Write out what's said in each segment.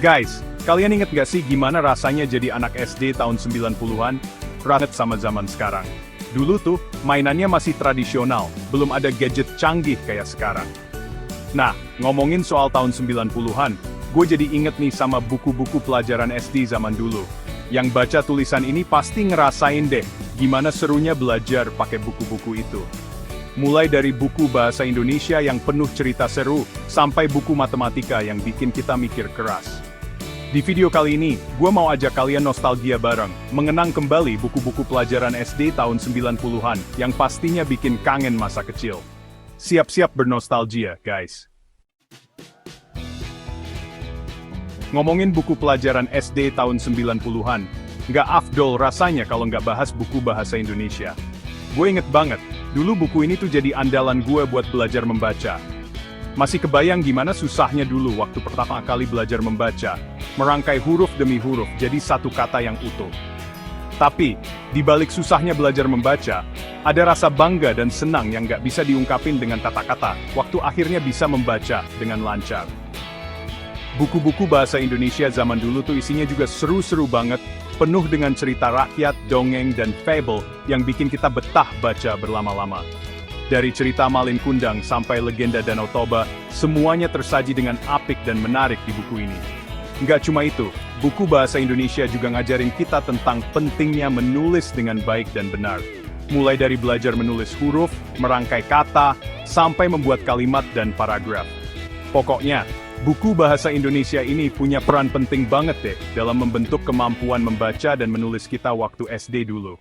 Guys, kalian inget gak sih gimana rasanya jadi anak SD tahun 90-an? Ranget sama zaman sekarang. Dulu tuh, mainannya masih tradisional, belum ada gadget canggih kayak sekarang. Nah, ngomongin soal tahun 90-an, gue jadi inget nih sama buku-buku pelajaran SD zaman dulu. Yang baca tulisan ini pasti ngerasain deh, gimana serunya belajar pakai buku-buku itu. Mulai dari buku bahasa Indonesia yang penuh cerita seru, sampai buku matematika yang bikin kita mikir keras. Di video kali ini, gue mau ajak kalian nostalgia bareng, mengenang kembali buku-buku pelajaran SD tahun 90-an, yang pastinya bikin kangen masa kecil. Siap-siap bernostalgia, guys. Ngomongin buku pelajaran SD tahun 90-an, nggak afdol rasanya kalau nggak bahas buku bahasa Indonesia. Gue inget banget, dulu buku ini tuh jadi andalan gue buat belajar membaca. Masih kebayang gimana susahnya dulu waktu pertama kali belajar membaca, merangkai huruf demi huruf jadi satu kata yang utuh. Tapi, di balik susahnya belajar membaca, ada rasa bangga dan senang yang nggak bisa diungkapin dengan kata-kata, waktu akhirnya bisa membaca dengan lancar. Buku-buku bahasa Indonesia zaman dulu tuh isinya juga seru-seru banget, penuh dengan cerita rakyat, dongeng, dan fable yang bikin kita betah baca berlama-lama. Dari cerita Malin Kundang sampai legenda Danau Toba, semuanya tersaji dengan apik dan menarik di buku ini. Nggak cuma itu, buku bahasa Indonesia juga ngajarin kita tentang pentingnya menulis dengan baik dan benar. Mulai dari belajar menulis huruf, merangkai kata, sampai membuat kalimat dan paragraf. Pokoknya, buku bahasa Indonesia ini punya peran penting banget deh dalam membentuk kemampuan membaca dan menulis kita waktu SD dulu.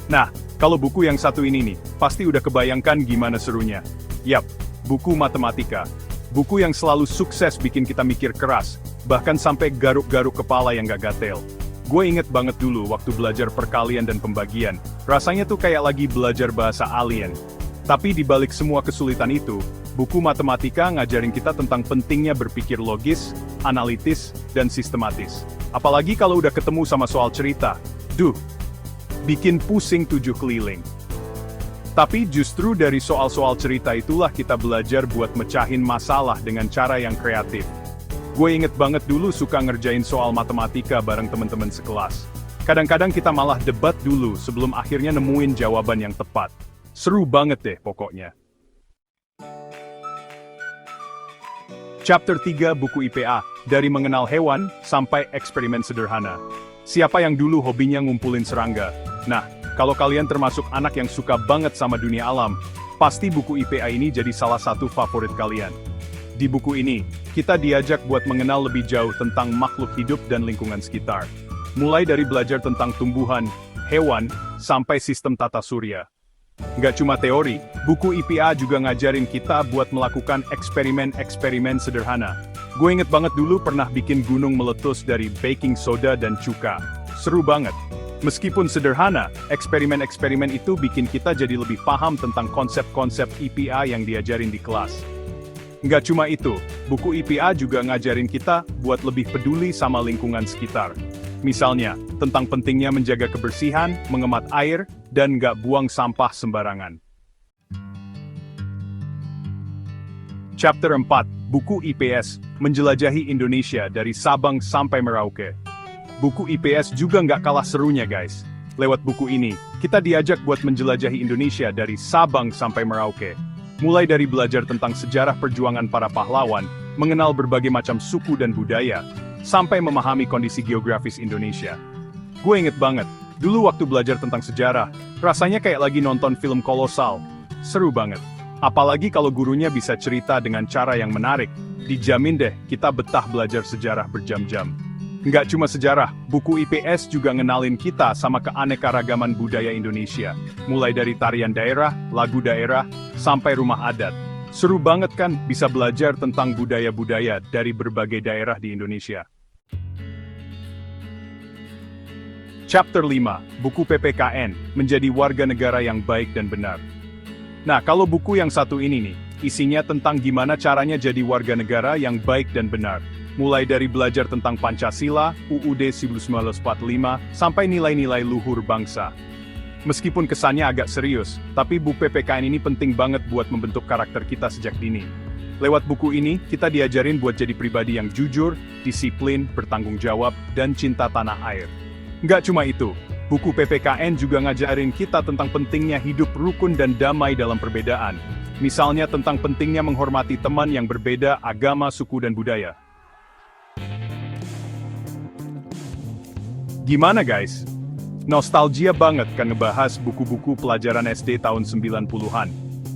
Nah, kalau buku yang satu ini nih, pasti udah kebayangkan gimana serunya. Yap, buku matematika. Buku yang selalu sukses bikin kita mikir keras, bahkan sampai garuk-garuk kepala yang gak gatel. Gue inget banget dulu waktu belajar perkalian dan pembagian, rasanya tuh kayak lagi belajar bahasa alien. Tapi di balik semua kesulitan itu, buku matematika ngajarin kita tentang pentingnya berpikir logis, analitis, dan sistematis. Apalagi kalau udah ketemu sama soal cerita. Bikin pusing 7 keliling. Tapi justru dari soal-soal cerita itulah kita belajar buat mecahin masalah dengan cara yang kreatif. Gue inget banget dulu suka ngerjain soal matematika bareng temen-temen sekelas. Kadang-kadang kita malah debat dulu sebelum akhirnya nemuin jawaban yang tepat. Seru banget deh pokoknya. Chapter 3 buku IPA, dari mengenal hewan sampai eksperimen sederhana. Siapa yang dulu hobinya ngumpulin serangga? Nah, kalau kalian termasuk anak yang suka banget sama dunia alam, pasti buku IPA ini jadi salah satu favorit kalian. Di buku ini, kita diajak buat mengenal lebih jauh tentang makhluk hidup dan lingkungan sekitar. Mulai dari belajar tentang tumbuhan, hewan, sampai sistem tata surya. Nggak cuma teori, buku IPA juga ngajarin kita buat melakukan eksperimen-eksperimen sederhana. Gue inget banget dulu pernah bikin gunung meletus dari baking soda dan cuka. Seru banget. Meskipun sederhana, eksperimen-eksperimen itu bikin kita jadi lebih paham tentang konsep-konsep IPA yang diajarin di kelas. Nggak cuma itu, buku IPA juga ngajarin kita buat lebih peduli sama lingkungan sekitar. Misalnya, tentang pentingnya menjaga kebersihan, mengemat air, dan nggak buang sampah sembarangan. Chapter 4, buku IPS, menjelajahi Indonesia dari Sabang sampai Merauke. Buku IPS juga nggak kalah serunya guys. Lewat buku ini, kita diajak buat menjelajahi Indonesia dari Sabang sampai Merauke. Mulai dari belajar tentang sejarah perjuangan para pahlawan, mengenal berbagai macam suku dan budaya, sampai memahami kondisi geografis Indonesia. Gue inget banget, dulu waktu belajar tentang sejarah, rasanya kayak lagi nonton film kolosal. Seru banget. Apalagi kalau gurunya bisa cerita dengan cara yang menarik, dijamin deh kita betah belajar sejarah berjam-jam. Nggak cuma sejarah, buku IPS juga ngenalin kita sama keanekaragaman budaya Indonesia. Mulai dari tarian daerah, lagu daerah, sampai rumah adat. Seru banget kan bisa belajar tentang budaya-budaya dari berbagai daerah di Indonesia. Chapter 5, buku PPKN, menjadi warga negara yang baik dan benar. Nah, kalau buku yang satu ini nih, isinya tentang gimana caranya jadi warga negara yang baik dan benar. Mulai dari belajar tentang Pancasila, UUD 1945, sampai nilai-nilai luhur bangsa. Meskipun kesannya agak serius, tapi buku PPKN ini penting banget buat membentuk karakter kita sejak dini. Lewat buku ini, kita diajarin buat jadi pribadi yang jujur, disiplin, bertanggung jawab, dan cinta tanah air. Nggak cuma itu, buku PPKN juga ngajarin kita tentang pentingnya hidup rukun dan damai dalam perbedaan. Misalnya tentang pentingnya menghormati teman yang berbeda agama, suku, dan budaya. Gimana guys? Nostalgia banget kan ngebahas buku-buku pelajaran SD tahun 90-an.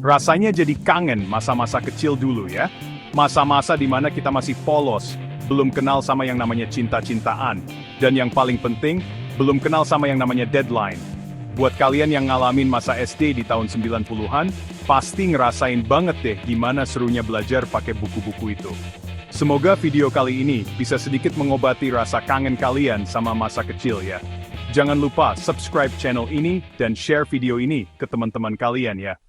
Rasanya jadi kangen masa-masa kecil dulu ya. Masa-masa di mana kita masih polos, belum kenal sama yang namanya cinta-cintaan. Dan yang paling penting, belum kenal sama yang namanya deadline. Buat kalian yang ngalamin masa SD di tahun 90-an, pasti ngerasain banget deh gimana serunya belajar pakai buku-buku itu. Semoga video kali ini bisa sedikit mengobati rasa kangen kalian sama masa kecil ya. Jangan lupa subscribe channel ini dan share video ini ke teman-teman kalian ya.